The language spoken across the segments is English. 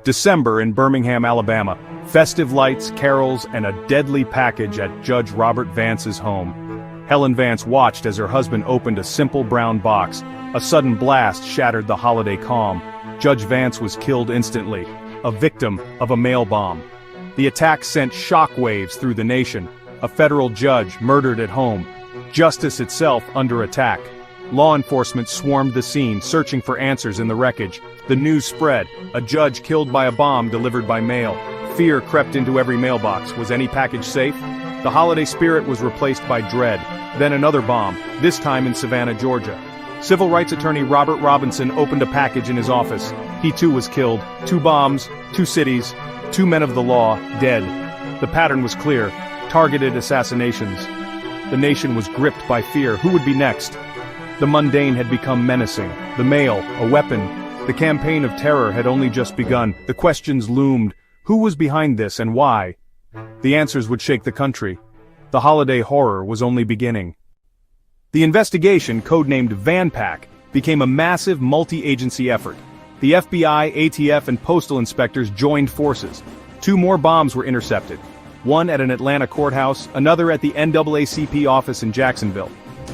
December in Birmingham, Alabama. Festive lights, carols, and a deadly package at Judge Robert Vance's home. Helen Vance watched as her husband opened a simple brown box. A sudden blast shattered the holiday calm. Judge Vance was killed instantly, a victim of a mail bomb. The attack sent shockwaves through the nation. A federal judge murdered at home. Justice itself under attack. Law enforcement swarmed the scene, searching for answers in the wreckage. The news spread. A judge killed by a bomb delivered by mail. Fear crept into every mailbox. Was any package safe? The holiday spirit was replaced by dread. Then another bomb, this time in Savannah, Georgia. Civil rights attorney Robert Robinson opened a package in his office. He too was killed. 2 bombs, 2 cities, 2 men of the law, dead. The pattern was clear. Targeted assassinations. The nation was gripped by fear. Who would be next? The mundane had become menacing. The mail, a weapon. The campaign of terror had only just begun. The questions loomed. Who was behind this and why? The answers would shake the country. The holiday horror was only beginning. The investigation, codenamed Van Pack, became a massive multi-agency effort. The FBI, ATF, and postal inspectors joined forces. 2 more bombs were intercepted. One at an Atlanta courthouse, another at the NAACP office in Jacksonville.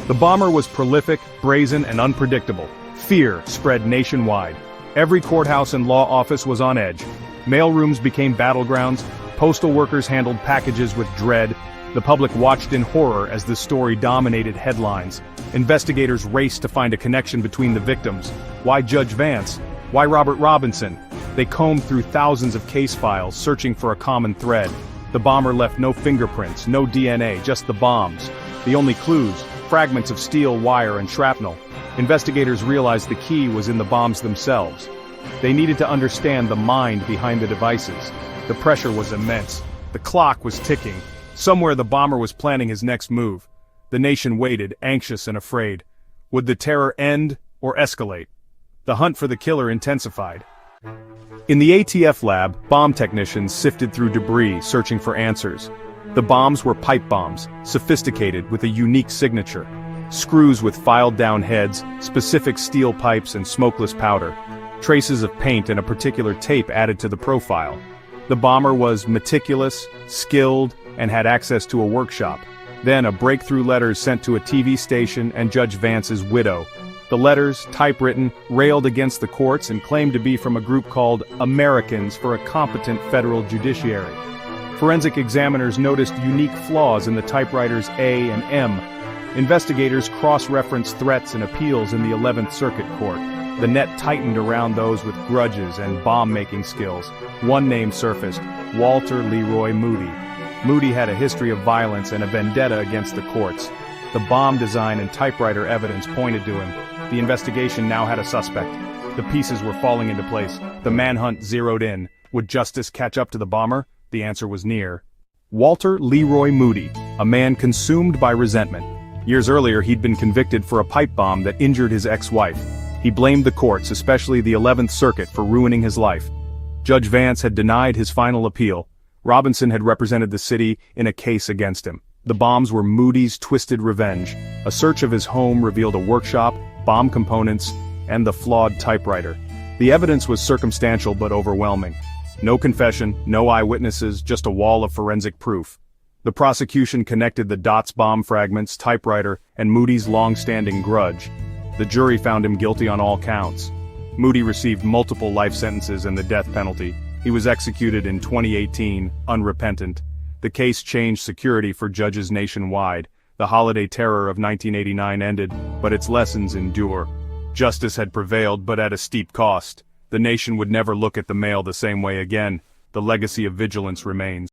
The bomber was prolific, brazen, and unpredictable. Fear spread nationwide. Every courthouse and law office was on edge. Mailrooms became battlegrounds. Postal workers handled packages with dread. The public watched in horror as the story dominated headlines. Investigators raced to find a connection between the victims. Why Judge Vance? Why Robert Robinson? They combed through thousands of case files, searching for a common thread. The bomber left no fingerprints, no DNA, just the bombs. The only clues, fragments of steel wire and shrapnel. Investigators realized the key was in the bombs themselves. They needed to understand the mind behind the devices. The pressure was immense. The clock was ticking. Somewhere the bomber was planning his next move. The nation waited, anxious and afraid. Would the terror end or escalate? The hunt for the killer intensified. In the ATF lab, bomb technicians sifted through debris, searching for answers. The bombs were pipe bombs, sophisticated with a unique signature. Screws with filed-down heads, specific steel pipes and smokeless powder. Traces of paint and a particular tape added to the profile. The bomber was meticulous, skilled, and had access to a workshop. Then a breakthrough letter sent to a TV station and Judge Vance's widow. The letters, typewritten, railed against the courts and claimed to be from a group called Americans for a Competent Federal Judiciary. Forensic examiners noticed unique flaws in the typewriters A and M. Investigators cross-referenced threats and appeals in the 11th Circuit Court. The net tightened around those with grudges and bomb-making skills. One name surfaced, Walter Leroy Moody. Moody had a history of violence and a vendetta against the courts. The bomb design and typewriter evidence pointed to him. The investigation now had a suspect. The pieces were falling into place. The manhunt zeroed in. Would justice catch up to the bomber? The answer was near. Walter Leroy Moody, a man consumed by resentment. Years earlier he'd been convicted for a pipe bomb that injured his ex-wife. He blamed the courts, especially the 11th Circuit, for ruining his life. Judge Vance had denied his final appeal. Robinson had represented the city in a case against him. The bombs were Moody's twisted revenge. A search of his home revealed a workshop, bomb components, and the flawed typewriter. The evidence was circumstantial but overwhelming. No confession, no eyewitnesses, just a wall of forensic proof. The prosecution connected the Dots bomb fragments, typewriter, and Moody's long-standing grudge. The jury found him guilty on all counts. Moody received multiple life sentences and the death penalty. He was executed in 2018, unrepentant. The case changed security for judges nationwide. The holiday terror of 1989 ended, but its lessons endure. Justice had prevailed, but at a steep cost. The nation would never look at the mail the same way again. The legacy of vigilance remains.